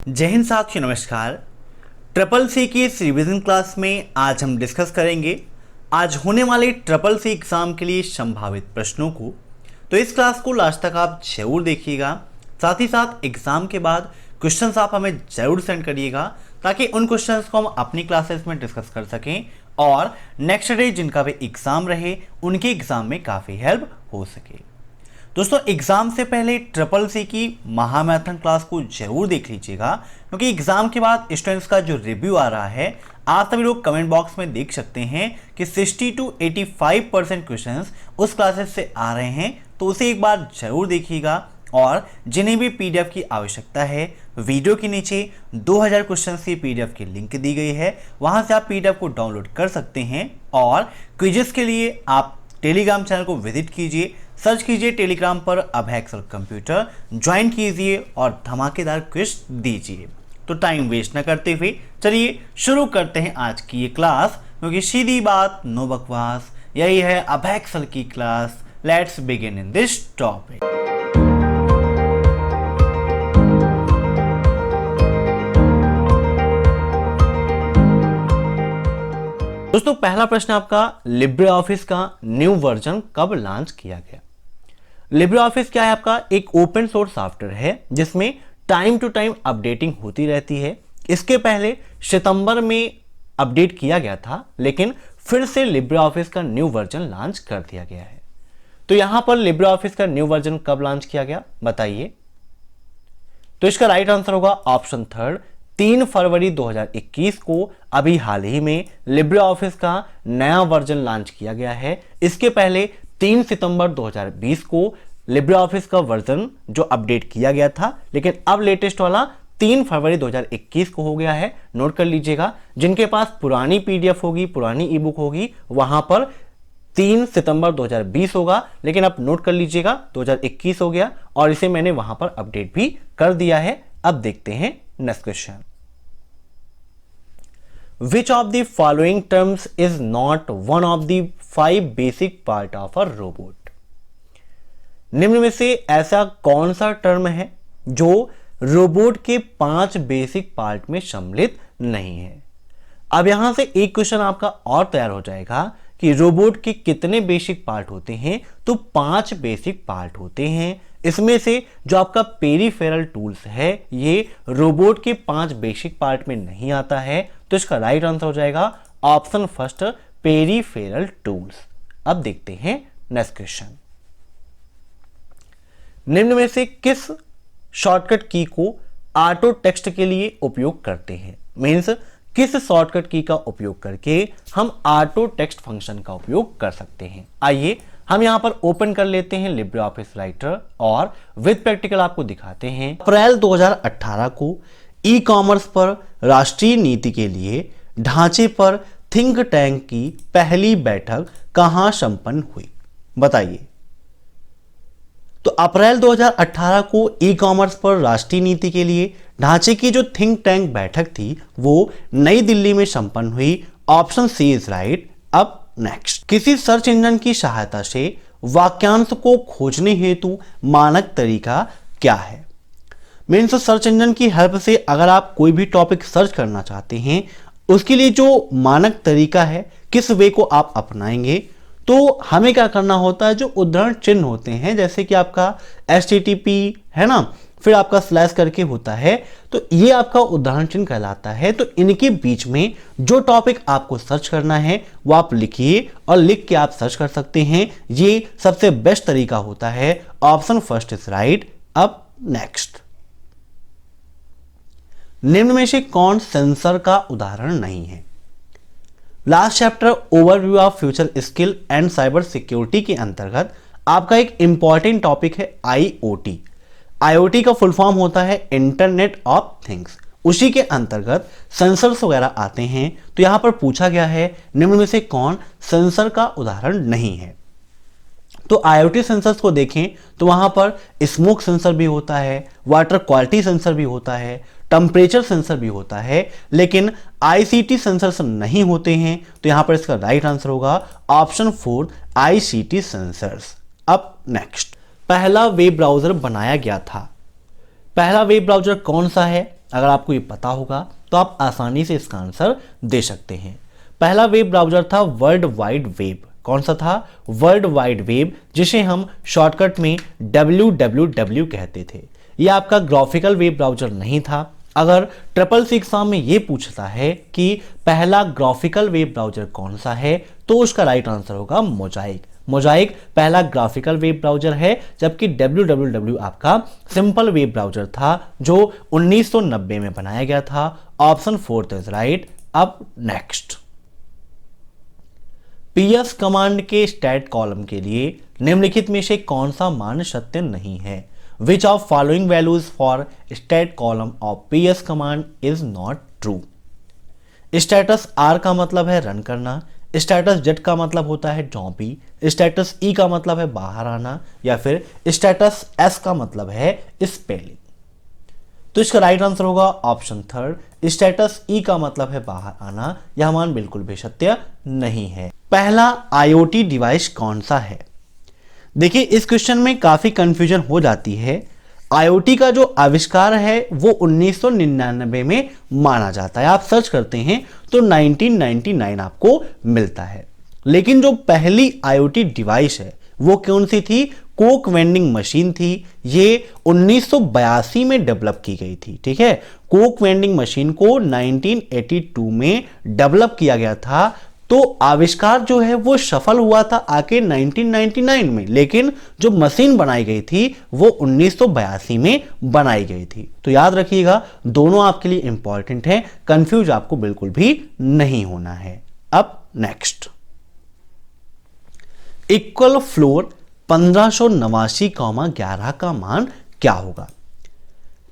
जय हिंद साथियों, नमस्कार। ट्रिपल सी की इस रिवीजन क्लास में आज हम डिस्कस करेंगे आज होने वाले ट्रिपल सी एग्जाम के लिए संभावित प्रश्नों को। तो इस क्लास को लास्ट तक आप जरूर देखिएगा। साथ ही साथ एग्जाम के बाद क्वेश्चंस आप हमें जरूर सेंड करिएगा ताकि उन क्वेश्चंस को हम अपनी क्लासेस में डिस्कस कर सकें और नेक्स्ट डे जिनका भी एग्जाम रहे उनके एग्जाम में काफ़ी हेल्प हो सके। दोस्तों, एग्जाम से पहले ट्रिपल सी की महामैराथन क्लास को जरूर देख लीजिएगा, क्योंकि एग्जाम के बाद स्टूडेंट्स का जो रिव्यू आ रहा है आप सभी लोग कमेंट बॉक्स में देख सकते हैं कि 60 to 85% क्वेश्चंस उस क्लासेस से आ रहे हैं। तो उसे एक बार जरूर देखिएगा और जिन्हें भी पीडीएफ की आवश्यकता है, वीडियो के नीचे 2000 क्वेश्चंस की पीडीएफ की लिंक दी गई है, वहां से आप पीडीएफ को डाउनलोड कर सकते हैं। और क्विजेस के लिए आप टेलीग्राम चैनल को विजिट कीजिए, सर्च कीजिए टेलीग्राम पर अभय एक्सेल कंप्यूटर, ज्वाइन कीजिए और धमाकेदार क्विज दीजिए। तो टाइम वेस्ट न करते हुए चलिए शुरू करते हैं आज की ये क्लास, क्योंकि सीधी बात नो बकवास, यही है अभय एक्सेल की class. Let's begin in this topic. दोस्तों, पहला प्रश्न आपका, लिब्रे ऑफिस का न्यू वर्जन कब लॉन्च किया गया। लिब्रे ऑफिस क्या है आपका, एक ओपन सोर्स सॉफ्टवेयर है जिसमें टाइम टू टाइम अपडेटिंग होती रहती है। इसके पहले सितंबर में अपडेट किया गया था, लेकिन फिर से लिब्रे ऑफिस का न्यू वर्जन लॉन्च कर दिया गया है। तो यहां पर लिब्रे ऑफिस का न्यू वर्जन कब लॉन्च किया गया बताइए। तो इसका राइट आंसर होगा ऑप्शन थर्ड, 3 फरवरी 2021 को अभी हाल ही में लिब्रे ऑफिस का नया वर्जन लॉन्च किया गया है। इसके पहले 3 सितंबर 2020 को लिब्रे ऑफिस का वर्जन जो अपडेट किया गया था, लेकिन अब लेटेस्ट वाला 3 फरवरी 2021 को हो गया है। नोट कर लीजिएगा, जिनके पास पुरानी पीडीएफ होगी, पुरानी ई बुक होगी, वहां पर 3 सितंबर 2020 होगा, लेकिन अब नोट कर लीजिएगा 2021 हो गया और इसे मैंने वहां पर अपडेट भी कर दिया है। अब देखते हैं next question. Which of the following terms is not one of the 5 basic part of a robot? निम्न में से ऐसा कौन सा टर्म है जो रोबोट के 5 बेसिक पार्ट में सम्मिलित नहीं है। अब यहां से एक क्वेश्चन आपका और तैयार हो जाएगा कि रोबोट के कितने बेसिक पार्ट होते हैं। तो 5 बेसिक पार्ट होते हैं। इसमें से जो आपका पेरिफेरल टूल्स है ये रोबोट के 5 बेसिक पार्ट में नहीं आता है। तो इसका राइट आंसर हो जाएगा ऑप्शन फर्स्ट, पेरिफेरल टूल्स। अब देखते हैं नेक्स्ट क्वेश्चन। निम्न में से किस शॉर्टकट की को ऑटो टेक्स्ट के लिए उपयोग करते हैं। मींस किस शॉर्टकट की का उपयोग करके हम ऑटो टेक्स्ट फंक्शन का उपयोग कर सकते हैं। आइए हम यहां पर ओपन कर लेते हैं लिब्रे ऑफिस राइटर और विद प्रैक्टिकल आपको दिखाते हैं। अप्रैल 2018 को ई कॉमर्स पर राष्ट्रीय नीति के लिए ढांचे पर थिंक टैंक की पहली बैठक कहां संपन्न हुई बताइए। तो अप्रैल 2018 को ई कॉमर्स पर राष्ट्रीय नीति के लिए ढांचे की जो थिंक टैंक बैठक थी वो नई दिल्ली में संपन्न हुई। Option C is right. अब नेक्स्ट, किसी सर्च इंजन की सहायता से वाक्यांश को खोजने हेतु मानक तरीका क्या है। मीन्स सर्च इंजन की हेल्प से अगर आप कोई भी टॉपिक सर्च करना चाहते हैं उसके लिए जो मानक तरीका है, किस वे को आप अपनाएंगे। तो हमें क्या करना होता है, जो उद्धरण चिन्ह होते हैं जैसे कि आपका HTTP है ना, फिर आपका स्लैश करके होता है, तो ये आपका उदाहरण चिन्ह कहलाता है। तो इनके बीच में जो टॉपिक आपको सर्च करना है वो आप लिखिए और लिख के आप सर्च कर सकते हैं। ये सबसे बेस्ट तरीका होता है। Option first is right. अब नेक्स्ट, निम्न में से कौन सेंसर का उदाहरण नहीं है। Last chapter overview of future skill and cyber security के अंतर्गत आपका एक इंपॉर्टेंट टॉपिक है IoT। IoT का फुल फॉर्म होता है इंटरनेट ऑफ थिंग्स। उसी के अंतर्गत सेंसर्स वगैरह आते हैं। तो यहां पर पूछा गया है निम्न में से कौन सेंसर का उदाहरण नहीं है। तो IoT सेंसर्स को देखें तो वहां पर स्मोक सेंसर भी होता है, वाटर क्वालिटी सेंसर भी होता है, टेम्परेचर सेंसर भी होता है, लेकिन ICT सेंसर्स नहीं होते हैं। तो यहां पर इसका राइट आंसर होगा ऑप्शन 4, ICT सेंसर्स। अब नेक्स्ट, पहला वेब ब्राउजर बनाया गया था। पहला वेब ब्राउजर कौन सा है अगर आपको ये पता होगा तो आप आसानी से इसका आंसर दे सकते हैं। पहला वेब ब्राउज़र था वर्ल्ड वाइड वेब। कौन सा था? वर्ल्ड वाइड वेब, जिसे हम शॉर्टकट में www कहते थे। यह आपका ग्राफिकल वेब ब्राउज़र नहीं था। अगर CCC एग्जाम में ये पूछता है कि पहला ग्राफिकल वेब ब्राउज़र कौन सा है, तो उसका राइट आंसर होगा मोजाइक। मोजाइक पहला ग्राफिकल वेब ब्राउज़र है, जबकि www आपका सिंपल वेब ब्राउज़र था जो 1990 में बनाया गया था। Option 4 is right. अब नेक्स्ट, PS कमांड के स्टैट कॉलम के लिए निम्नलिखित में से कौन सा मान सत्य नहीं है? Which of following values for stat column of PS command is not true? Status R का मतलब है रन करना, स्टेटस Z का मतलब होता है जॉम्बी, स्टेटस E का मतलब है बाहर आना, या फिर स्टेटस S का मतलब है स्पेलिंग। तो इसका राइट आंसर होगा ऑप्शन 3, स्टेटस E का मतलब है बाहर आना। यह मान बिल्कुल भी सत्य नहीं है। पहला IoT डिवाइस कौन सा है? देखिए, इस क्वेश्चन में काफी कंफ्यूजन हो जाती है। IoT का जो आविष्कार है वो 1999 में माना जाता है। आप सर्च करते हैं तो 1999 आपको मिलता है। लेकिन जो पहली IoT डिवाइस है वो कौन सी थी? कोक वेंडिंग मशीन थी। ये 1982 में डेवलप की गई थी। ठीक है, कोक वेंडिंग मशीन को 1982 में डेवलप किया गया था। तो आविष्कार जो है वो सफल हुआ था आके 1999 में, लेकिन जो मशीन बनाई गई थी वो 1982 में बनाई गई थी। तो याद रखिएगा, दोनों आपके लिए इंपॉर्टेंट है, कंफ्यूज आपको बिल्कुल भी नहीं होना है। अब नेक्स्ट, इक्वल फ्लोर 1589,11 का मान क्या होगा?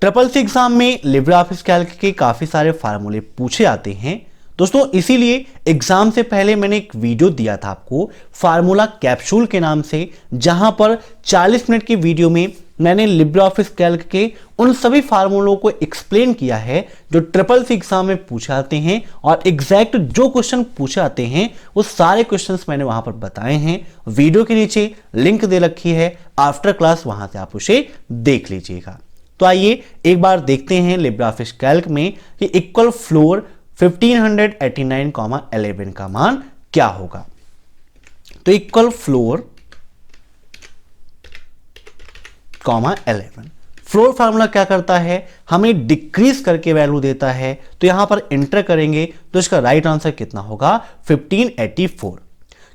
CCC एग्जाम में लिब्रे ऑफिस कैल्क के काफी सारे फार्मूले पूछे आते हैं दोस्तों, इसीलिए एग्जाम से पहले मैंने एक वीडियो दिया था आपको फार्मूला कैप्सूल के नाम से, जहां पर 40 मिनट की वीडियो में मैंने लिब्रे ऑफिस कैल्क के उन सभी फार्मूलों को एक्सप्लेन किया है जो CCC एग्जाम में पूछे आते हैं, और एग्जैक्ट जो क्वेश्चन पूछे आते हैं वो सारे क्वेश्चंस मैंने वहां पर बताए हैं। वीडियो के नीचे लिंक दे रखी है, आफ्टर क्लास वहां से आप उसे देख लीजिएगा। तो आइए एक बार देखते हैं लिब्रे ऑफिस कैल्क में कि इक्वल फ्लोर 1589,11 का मान क्या होगा। तो इक्वल फ्लोर 11, फ्लोर फार्मूला क्या करता है? हमें डिक्रीज करके वैल्यू देता है। तो यहां पर एंटर करेंगे तो इसका राइट आंसर कितना होगा? 1584।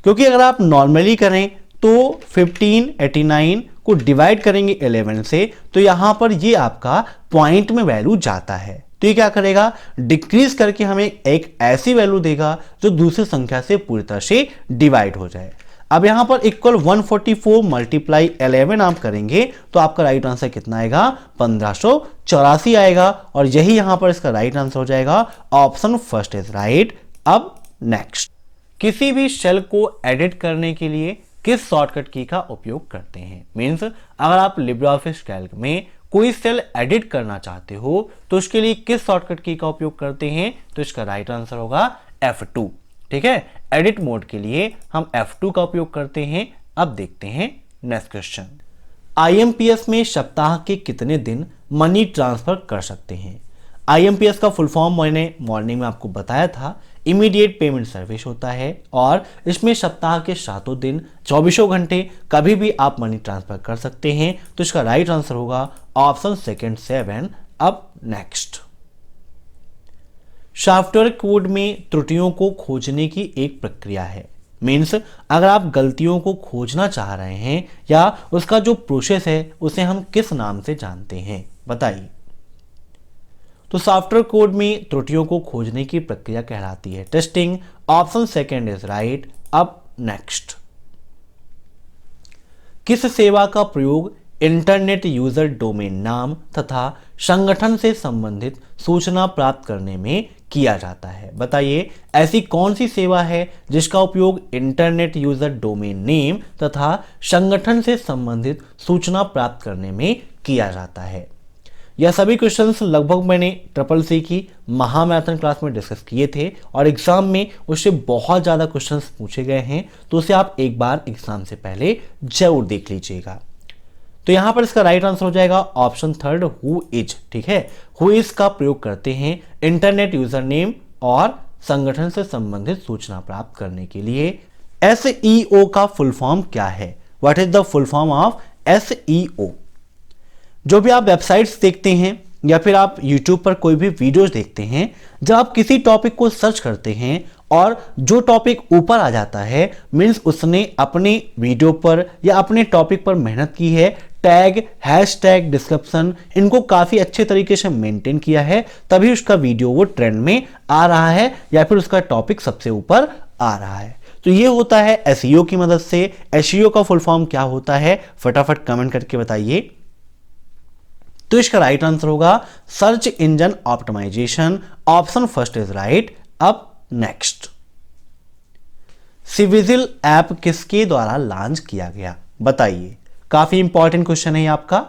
क्योंकि अगर आप नॉर्मली करें तो 1589 को डिवाइड करेंगे 11 से, तो यहां पर ये आपका पॉइंट में वैल्यू जाता है। तो ये क्या करेगा? डिक्रीज करके हमें एक ऐसी वैल्यू देगा जो दूसरी संख्या से पूरी तरह से डिवाइड हो जाए। अब यहां पर इक्वल 144 मल्टीप्लाई 11 आप करेंगे तो आपका राइट आंसर कितना आएगा? 1584 आएगा, और यही यहां पर इसका राइट आंसर हो जाएगा। Option first is right. अब नेक्स्ट, किसी भी सेल को एडिट करने के लिए किस शॉर्टकट की का उपयोग करते हैं? मींस अगर आप लिब्रे ऑफिस कैल्क में कोई सेल एडिट करना चाहते हो तो उसके लिए किस शॉर्टकट की का उपयोग करते हैं? तो इसका राइट आंसर होगा F2। ठीक है, एडिट मोड के लिए हम F2 का उपयोग करते हैं। अब देखते हैं नेक्स्ट क्वेश्चन, IMPS में सप्ताह के कितने दिन मनी ट्रांसफर कर सकते हैं? IMPS का फुल फॉर्म मैंने मॉर्निंग में आपको बताया था, इमीडिएट पेमेंट सर्विस होता है, और इसमें सप्ताह के 7 दिन 24 घंटे कभी भी आप मनी ट्रांसफर कर सकते हैं। तो इसका राइट आंसर होगा ऑप्शन सेकंड 7। अब नेक्स्ट, सॉफ्टवेयर कोड में त्रुटियों को खोजने की एक प्रक्रिया है। मीन्स अगर आप गलतियों को खोजना चाह रहे हैं या उसका जो प्रोसेस है उसे हम किस नाम से जानते हैं? बताइए। तो सॉफ्टवेयर कोड में त्रुटियों को खोजने की प्रक्रिया कहलाती है testing. Option second is right. अब नेक्स्ट, किस सेवा का प्रयोग इंटरनेट यूजर डोमेन नाम तथा संगठन से संबंधित सूचना प्राप्त करने में किया जाता है? बताइए, ऐसी कौन सी सेवा है जिसका उपयोग इंटरनेट यूजर डोमेन नेम तथा संगठन से संबंधित सूचना प्राप्त करने में किया जाता है? यह सभी क्वेश्चंस लगभग मैंने CCC की महामैराथन क्लास में डिस्कस किए थे, और एग्जाम में उससे बहुत ज़्यादा क्वेश्चंस पूछे गए हैं, तो उसे आप एक बार एग्जाम से पहले जरूर देख लीजिएगा। तो यहां पर इसका राइट आंसर हो जाएगा ऑप्शन थर्ड, हु इज। ठीक है, हु इज का प्रयोग करते हैं इंटरनेट यूजर नेम और संगठन से संबंधित सूचना प्राप्त करने के लिए। SEO का फुल फॉर्म क्या है? What is the full form of SEO? जो भी आप वेबसाइट्स देखते हैं या फिर आप YouTube पर कोई भी वीडियोस देखते हैं, जब आप किसी टॉपिक को सर्च करते हैं और जो टॉपिक ऊपर आ जाता है, मीन्स उसने अपने वीडियो पर या अपने टॉपिक पर मेहनत की है, टैग, हैशटैग, डिस्क्रिप्शन इनको काफी अच्छे तरीके से मेंटेन किया है, तभी उसका वीडियो वो ट्रेंड में आ रहा है या फिर उसका टॉपिक सबसे ऊपर आ रहा है। तो ये होता है SEO की मदद से। SEO का फुल फॉर्म क्या होता है, फटाफट कमेंट करके बताइए। तो इसका राइट आंसर होगा search engine optimization. Option first is right. अब नेक्स्ट, सिविजिल ऐप किसके द्वारा लॉन्च किया गया? बताइए, काफी इंपॉर्टेंट क्वेश्चन है आपका।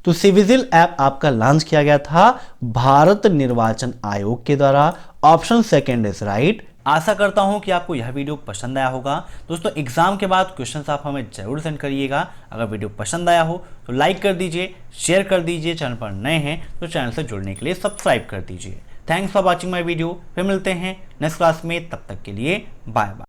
तो सिविजिल ऐप आपका लॉन्च किया गया था भारत निर्वाचन आयोग के द्वारा। Option second is right. आशा करता हूं कि आपको यह वीडियो पसंद आया होगा। दोस्तों, एग्जाम के बाद क्वेश्चंस आप हमें जरूर सेंड करिएगा। अगर वीडियो पसंद आया हो तो लाइक कर दीजिए, शेयर कर दीजिए। चैनल पर नए हैं तो चैनल से जुड़ने के लिए सब्सक्राइब कर दीजिए। Thanks for watching my video. फिर मिलते हैं नेक्स्ट क्लास में, तब तक के लिए बाय बाय।